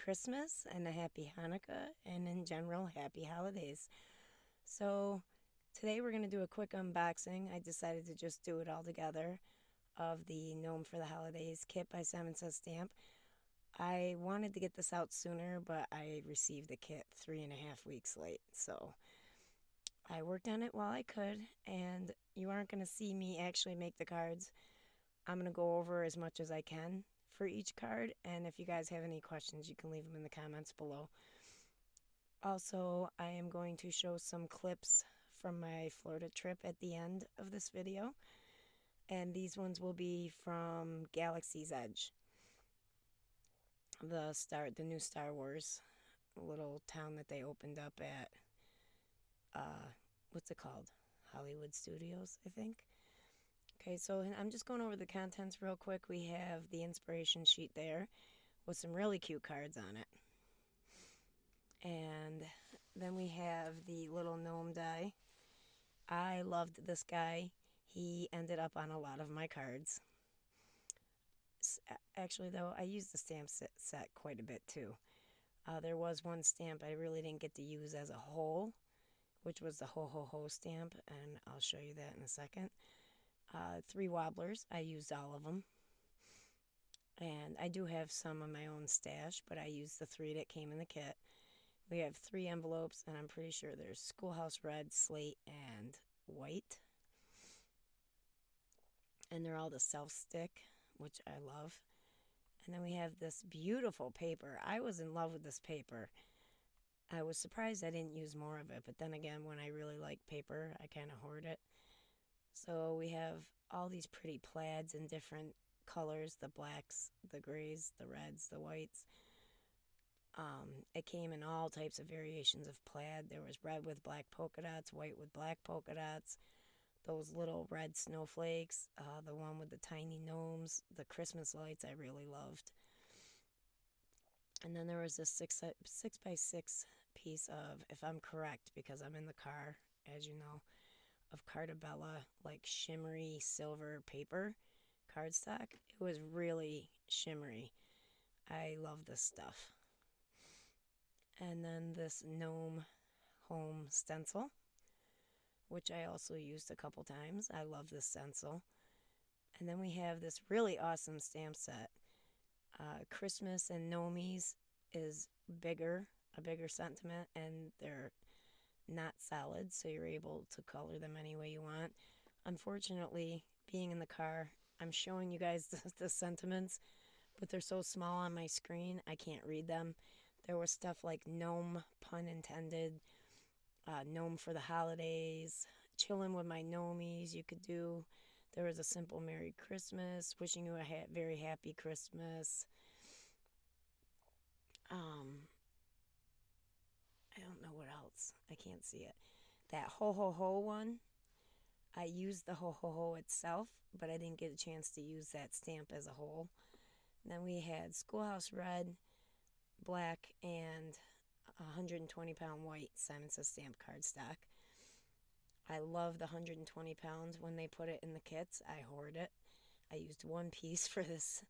Christmas and a happy Hanukkah, and in general, happy holidays. So, today we're going to do a quick unboxing. I decided to just do it all together of the Gnome for the Holidays kit by SSS Stamp. I wanted to get this out sooner, but I received the kit 3.5 weeks late. So, I worked on it while I could, and you aren't going to see me actually make the cards. I'm going to go over as much as I can for each card, and if you guys have any questions, you can leave them in the comments below. Also, I am going to show some clips from my Florida trip at the end of this video, and these ones will be from Galaxy's Edge, the new Star Wars little town that they opened up at, what's it called? Hollywood Studios, I think. Okay, so I'm just going over the contents real quick. We have the inspiration sheet there with some really cute cards on it. And then we have the little gnome die. I loved this guy. He ended up on a lot of my cards. Actually, though, I used the stamp set quite a bit too. There was one stamp I really didn't get to use as a whole, which was the Ho Ho Ho stamp, and I'll show you that in a second. 3 wobblers, I used all of them. And I do have some of my own stash, but I used the 3 that came in the kit. We have 3 envelopes, and I'm pretty sure there's Schoolhouse Red, Slate, and White. And they're all the self-stick, which I love. And then we have this beautiful paper. I was in love with this paper. I was surprised I didn't use more of it, but then again, when I really like paper, I kind of hoard it. So we have all these pretty plaids in different colors, the blacks, the grays, the reds, the whites. It came in all types of variations of plaid. There was red with black polka dots, white with black polka dots, those little red snowflakes, the one with the tiny gnomes, the Christmas lights I really loved. And then there was this 6x6 piece of, if I'm correct, because I'm in the car, as you know, of Cartabella, like shimmery silver paper cardstock. It was really shimmery. I love this stuff. And then this gnome home stencil, which I also used a couple times. I love this stencil. And then we have this really awesome stamp set. Christmas and Gnomies is a bigger sentiment, and they're not solid, so you're able to color them any way you want. Unfortunately, being in the car, I'm showing you guys the sentiments, but they're so small on my screen, I can't read them. There was stuff like gnome, pun intended, gnome for the holidays, chilling with my gnomies you could do. There was a simple Merry Christmas, wishing you a very happy Christmas. I don't know what else. I can't see it. That Ho Ho Ho one, I used the Ho Ho Ho itself, but I didn't get a chance to use that stamp as a whole. And then we had Schoolhouse Red, black, and 120-pound white Simon Says Stamp cardstock. I love the 120 pounds. When they put it in the kits, I hoard it. I used one piece for this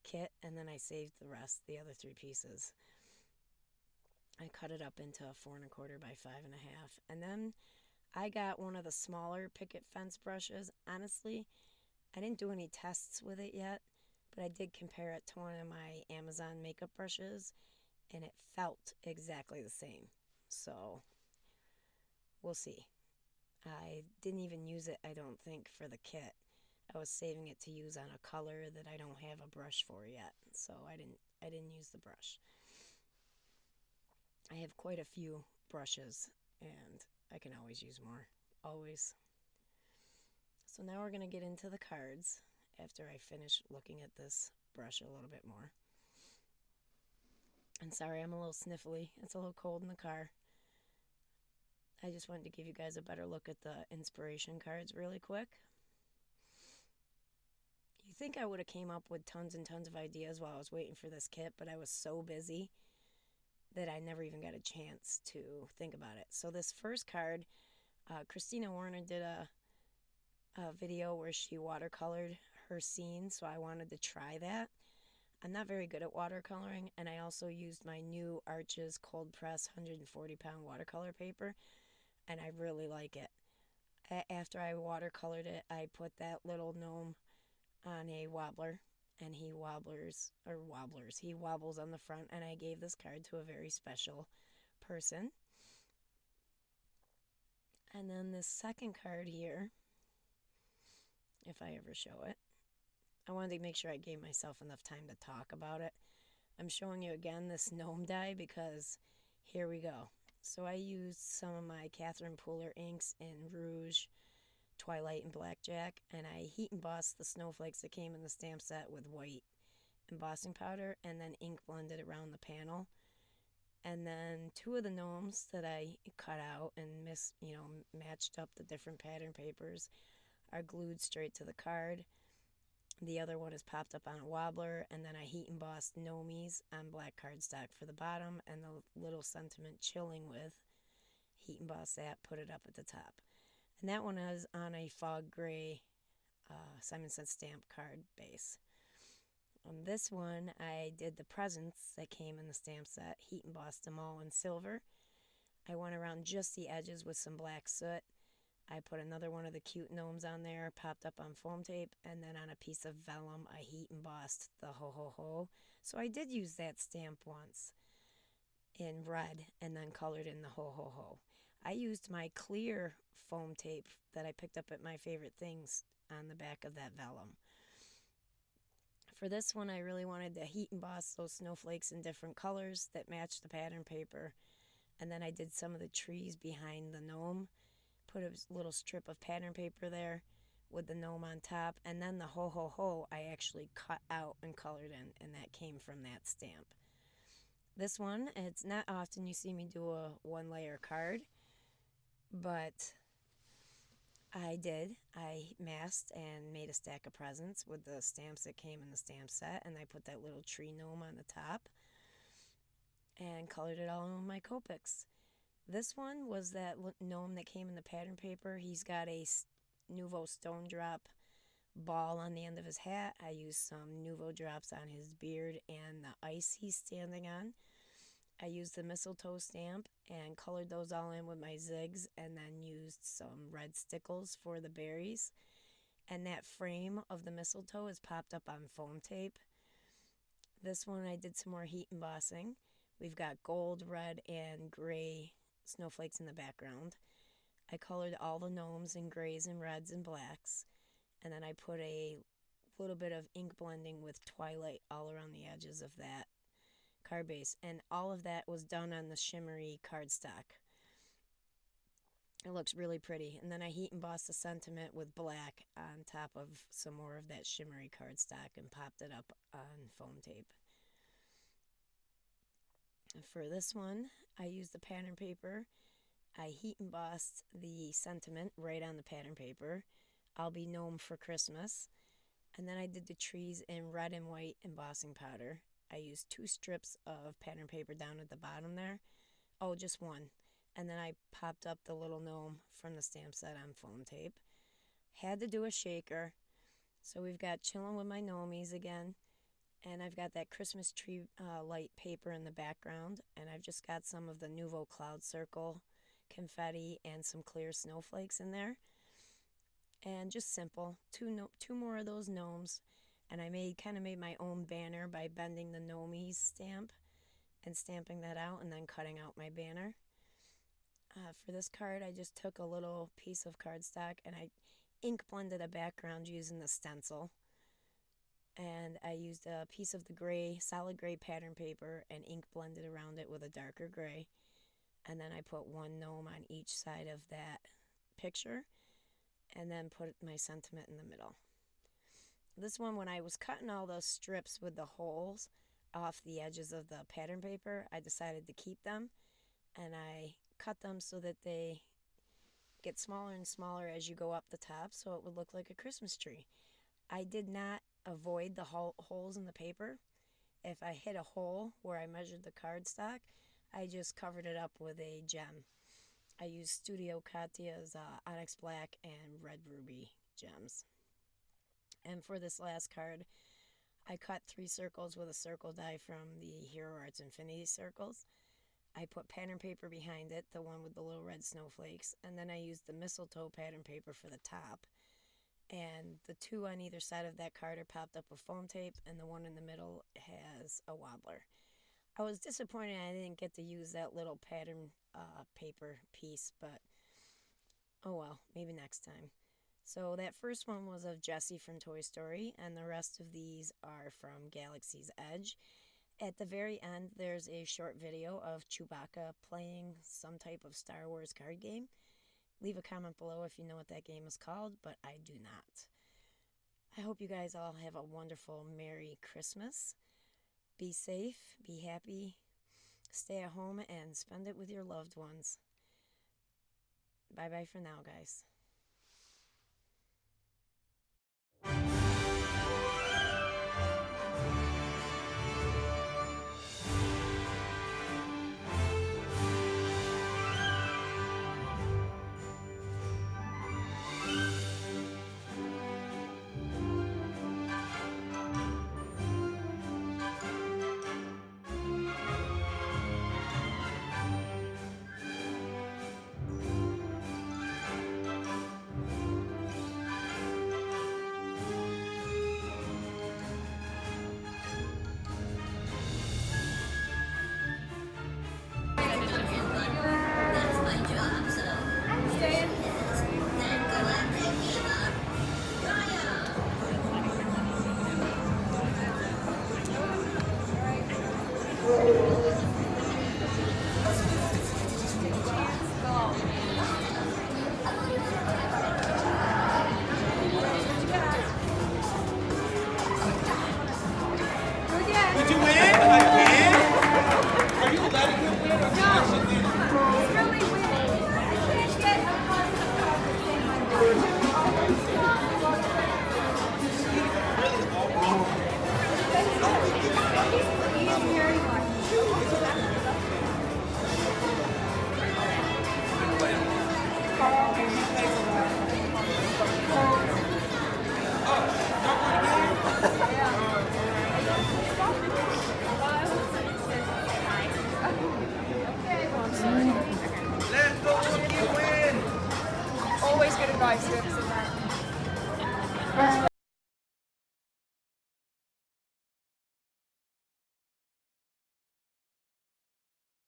kit, and then I saved the rest, the other 3 pieces. I cut it up into 4 1/4 by 5 1/2. And then I got one of the smaller picket fence brushes. Honestly, I didn't do any tests with it yet, but I did compare it to one of my Amazon makeup brushes, and it felt exactly the same. So, we'll see. I didn't even use it, I don't think, for the kit. I was saving it to use on a color that I don't have a brush for yet, so I didn't use the brush. I have quite a few brushes, and I can always use more. Always. So now we're going to get into the cards after I finish looking at this brush a little bit more. And sorry, I'm a little sniffly. It's a little cold in the car. I just wanted to give you guys a better look at the inspiration cards really quick. You think I would have came up with tons and tons of ideas while I was waiting for this kit, but I was so busy that I never even got a chance to think about it. So this first card, Christina Warner did a video where she watercolored her scene, so I wanted to try that. I'm not very good at watercoloring, and I also used my new Arches Cold Press 140-pound watercolor paper, and I really like it. After I watercolored it, I put that little gnome on a wobbler, and he wobbles on the front, and I gave this card to a very special person. And then this second card here, if I ever show it, I wanted to make sure I gave myself enough time to talk about it. I'm showing you again this gnome die because here we go. So I used some of my Catherine Pooler inks in Rouge, Twilight, and Blackjack, and I heat embossed the snowflakes that came in the stamp set with white embossing powder, and then ink blended around the panel. And then two of the gnomes that I cut out and matched up the different pattern papers are glued straight to the card. The other one is popped up on a wobbler, and then I heat embossed gnomies on black cardstock for the bottom, and the little sentiment chilling with, heat emboss that, put it up at the top. And that one is on a fog gray Simon Says stamp card base. On this one, I did the presents that came in the stamp set, heat embossed them all in silver. I went around just the edges with some black soot. I put another one of the cute gnomes on there, popped up on foam tape, and then on a piece of vellum, I heat embossed the ho ho ho. So I did use that stamp once in red and then colored in the ho ho ho. I used my clear foam tape that I picked up at My Favorite Things on the back of that vellum. For this one, I really wanted to heat emboss those snowflakes in different colors that matched the pattern paper. And then I did some of the trees behind the gnome, put a little strip of pattern paper there with the gnome on top. And then the ho ho ho I actually cut out and colored in, and that came from that stamp. This one, it's not often you see me do a one-layer card, but I did. I masked and made a stack of presents with the stamps that came in the stamp set, and I put that little tree gnome on the top and colored it all in with my Copics. This one was that gnome that came in the pattern paper. He's got a Nouveau Stone Drop ball on the end of his hat. I used some Nouveau drops on his beard and the ice he's standing on. I used the mistletoe stamp and colored those all in with my zigs, and then used some red stickles for the berries. And that frame of the mistletoe is popped up on foam tape. This one I did some more heat embossing. We've got gold, red, and gray snowflakes in the background. I colored all the gnomes in grays and reds and blacks. And then I put a little bit of ink blending with Twilight all around the edges of that card base, and all of that was done on the shimmery cardstock. It looks really pretty. And then I heat embossed the sentiment with black on top of some more of that shimmery cardstock and popped it up on foam tape. For this one, I used the pattern paper. I heat embossed the sentiment right on the pattern paper. I'll be gnome for Christmas. And then I did the trees in red and white embossing powder. I used 2 strips of pattern paper down at the bottom there. Oh, just one. And then I popped up the little gnome from the stamp set on foam tape. Had to do a shaker. So we've got Chillin' with My Gnomies again. And I've got that Christmas tree light paper in the background. And I've just got some of the Nouveau Cloud Circle confetti and some clear snowflakes in there. And just simple. Two more of those gnomes. And I kind of made my own banner by bending the Gnomies stamp and stamping that out and then cutting out my banner. For this card, I just took a little piece of cardstock and I ink blended a background using the stencil. And I used a piece of the gray, solid gray pattern paper and ink blended around it with a darker gray. And then I put one gnome on each side of that picture and then put my sentiment in the middle. This one, when I was cutting all those strips with the holes off the edges of the pattern paper, I decided to keep them, and I cut them so that they get smaller and smaller as you go up the top, so it would look like a Christmas tree. I did not avoid the holes in the paper. If I hit a hole where I measured the cardstock, I just covered it up with a gem. I used Studio Katya's Onyx Black and Red Ruby gems. And for this last card, I cut 3 circles with a circle die from the Hero Arts Infinity Circles. I put pattern paper behind it, the one with the little red snowflakes, and then I used the mistletoe pattern paper for the top. And the 2 on either side of that card are popped up with foam tape, and the one in the middle has a wobbler. I was disappointed I didn't get to use that little pattern paper piece, but oh well, maybe next time. So that first one was of Jessie from Toy Story, and the rest of these are from Galaxy's Edge. At the very end, there's a short video of Chewbacca playing some type of Star Wars card game. Leave a comment below if you know what that game is called, but I do not. I hope you guys all have a wonderful Merry Christmas. Be safe, be happy, stay at home, and spend it with your loved ones. Bye-bye for now, guys. Did you win? Again? Are you letting him win or did you actually win? It's really winning. I can't get a Let's go, Wookie, win! always good advice.